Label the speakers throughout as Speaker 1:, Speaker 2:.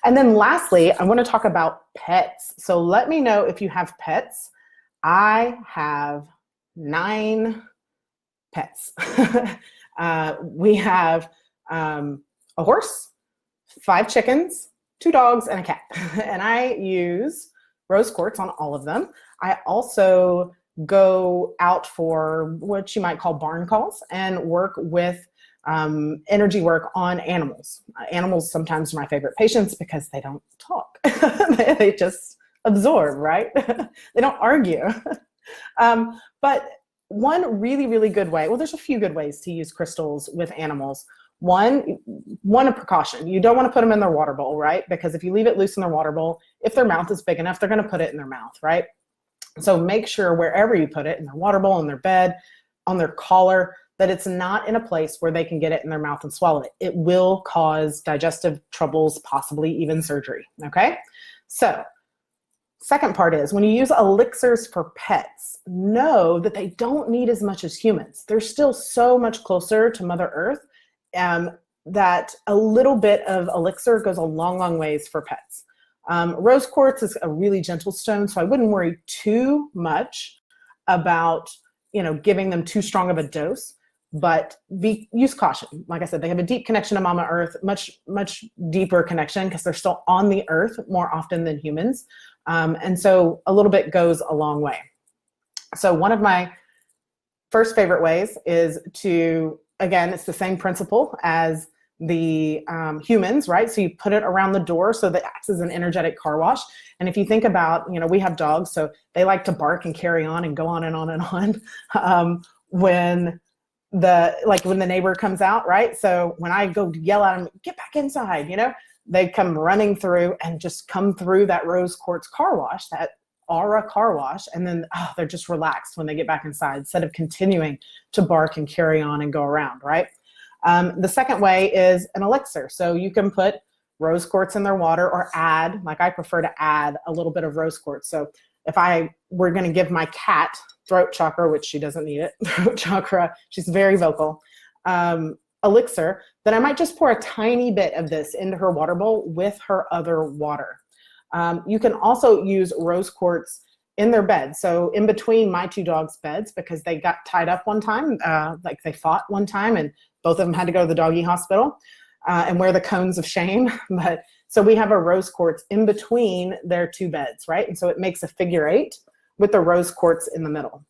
Speaker 1: And then lastly, I want to talk about pets. So let me know if you have pets. I have 9 pets. We have a horse, 5 chickens, 2 dogs, and a cat. And I use rose quartz on all of them. I also go out for what you might call barn calls and work with energy work on animals. Animals sometimes are my favorite patients because they don't talk. They just absorb, right? They don't argue. But one really, really good way, well, there's a few good ways to use crystals with animals. One, a precaution. You don't want to put them in their water bowl, right? Because if you leave it loose in their water bowl, if their mouth is big enough, they're going to put it in their mouth, right? So make sure wherever you put it, in their water bowl, in their bed, on their collar, that it's not in a place where they can get it in their mouth and swallow it. It will cause digestive troubles, possibly even surgery, okay? So second part is when you use elixirs for pets, know that they don't need as much as humans. They're still so much closer to Mother Earth that a little bit of elixir goes a long, long ways for pets. Rose quartz is a really gentle stone, so I wouldn't worry too much about giving them too strong of a dose, but use caution. Like I said, they have a deep connection to Mama Earth, much, much deeper connection because they're still on the earth more often than humans. And so a little bit goes a long way. So one of my first favorite ways is to, again, it's the same principle as the humans, right? So you put it around the door so that it acts as an energetic car wash. And if you think about, we have dogs, so they like to bark and carry on and go on and on and on when the neighbor comes out, right? So when I go yell at them, get back inside, they come running through and just come through that rose quartz car wash, that aura car wash, and then they're just relaxed when they get back inside instead of continuing to bark and carry on and go around, right? The second way is an elixir. So you can put rose quartz in their water or add, like I prefer to add a little bit of rose quartz. So if I were going to give my cat throat chakra, which she doesn't need it, throat chakra, she's very vocal, elixir, then I might just pour a tiny bit of this into her water bowl with her other water. You can also use rose quartz in their bed. So in between my 2 dogs' beds, because they got tied up one time, like they fought one time and both of them had to go to the doggy hospital and wear the cones of shame. But so we have a rose quartz in between their 2 beds, right? And so it makes a figure 8 with the rose quartz in the middle,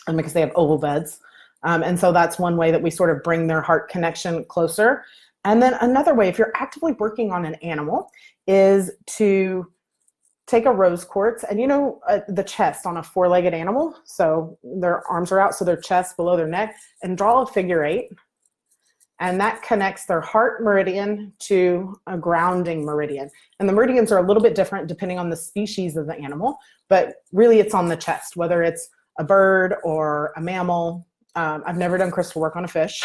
Speaker 1: and because they have oval beds. And so that's one way that we sort of bring their heart connection closer. And then another way, if you're actively working on an animal, is to take a rose quartz and the chest on a 4-legged animal. So their arms are out, so their chest below their neck, and draw a figure 8. And that connects their heart meridian to a grounding meridian. And the meridians are a little bit different depending on the species of the animal, but really it's on the chest, whether it's a bird or a mammal. I've never done crystal work on a fish.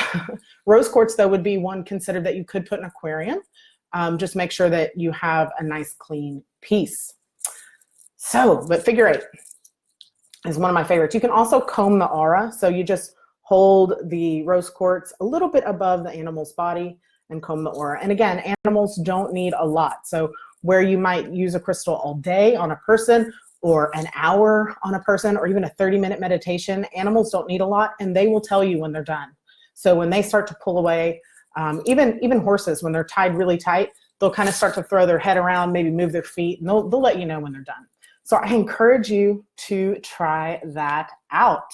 Speaker 1: Rose quartz, though, would be one considered that you could put in an aquarium. Just make sure that you have a nice clean piece. So, but figure 8 is one of my favorites. You can also comb the aura. So you just hold the rose quartz a little bit above the animal's body and comb the aura. And again, animals don't need a lot. So where you might use a crystal all day on a person, or an hour on a person, or even a 30-minute meditation, animals don't need a lot, and they will tell you when they're done. So when they start to pull away, even horses, when they're tied really tight, they'll kind of start to throw their head around, maybe move their feet, and they'll let you know when they're done. So I encourage you to try that out.